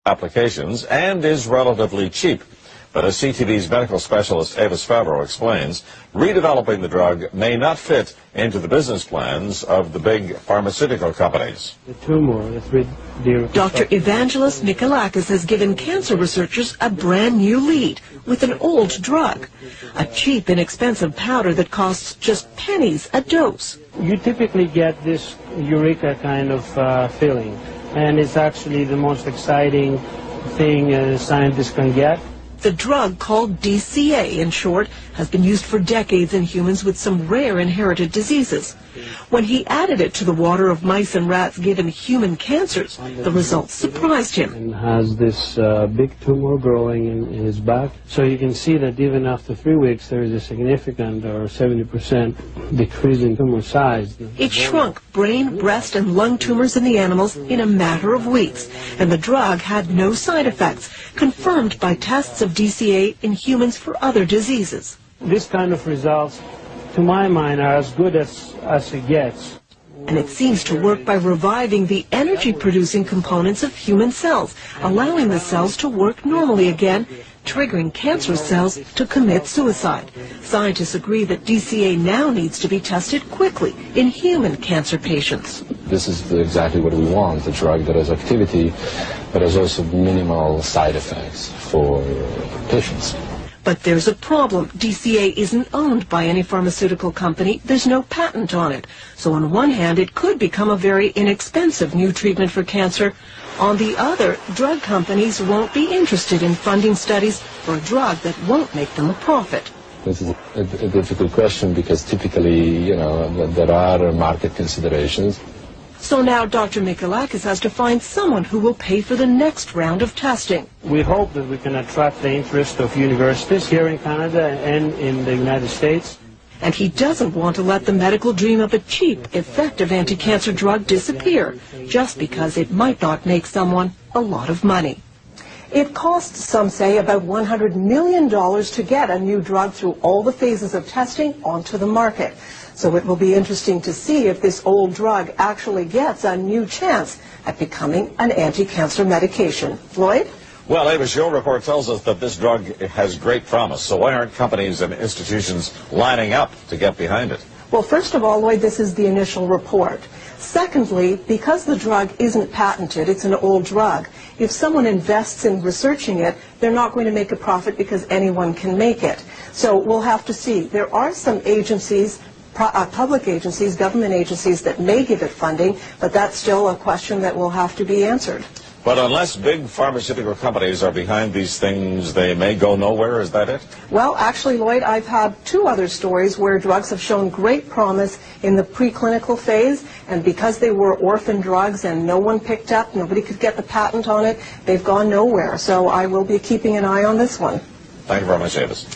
applications and is relatively cheap. But as CTV's medical specialist Avis Favreau explains, redeveloping the drug may not fit into the business plans of the big pharmaceutical companies. The tumor is Dr. Evangelos Mikalakis has given cancer researchers a brand new lead with an old drug, a cheap, inexpensive powder that costs just pennies a dose. You typically get this eureka kind of feeling, and it's actually the most exciting thing scientists can get. The drug, called DCA in short, has been used for decades in humans with some rare inherited diseases. When he added it to the water of mice and rats given human cancers, the results surprised him. And has this big tumor growing in his back. So you can see that even after 3 weeks there is a significant or 70% decrease in tumor size. It shrunk brain, breast, and lung tumors in the animals in a matter of weeks, and the drug had no side effects, confirmed by tests of DCA in humans for other diseases. This kind of results, to my mind, are as good as it gets. And it seems to work by reviving the energy-producing components of human cells, allowing the cells to work normally again, triggering cancerous cells to commit suicide. Scientists agree that DCA now needs to be tested quickly in human cancer patients. This is exactly what we want, a drug that has activity, but has also minimal side effects for patients. But there's a problem. DCA isn't owned by any pharmaceutical company. There's no patent on it. So on one hand, it could become a very inexpensive new treatment for cancer. On the other, drug companies won't be interested in funding studies for a drug that won't make them a profit. This is a difficult question because typically, there are market considerations. So now Dr. Mikalakis has to find someone who will pay for the next round of testing. We hope that we can attract the interest of universities here in Canada and in the United States. And he doesn't want to let the medical dream of a cheap, effective anti-cancer drug disappear just because it might not make someone a lot of money. It costs, some say, about $100 million to get a new drug through all the phases of testing onto the market. So it will be interesting to see if this old drug actually gets a new chance at becoming an anti-cancer medication. Lloyd? Well, Avis, your report tells us that this drug has great promise. So why aren't companies and institutions lining up to get behind it? Well, first of all, Lloyd, this is the initial report. Secondly, because the drug isn't patented, it's an old drug, if someone invests in researching it, they're not going to make a profit because anyone can make it. So we'll have to see. There are some agencies, public agencies, government agencies that may give it funding, but that's still a question that will have to be answered. But unless big pharmaceutical companies are behind these things, they may go nowhere. Is that it? Well, actually, Lloyd, I've had 2 other stories where drugs have shown great promise in the preclinical phase, and because they were orphan drugs and no one picked up, nobody could get the patent on it, they've gone nowhere. So I will be keeping an eye on this one. Thank you very much, Avis.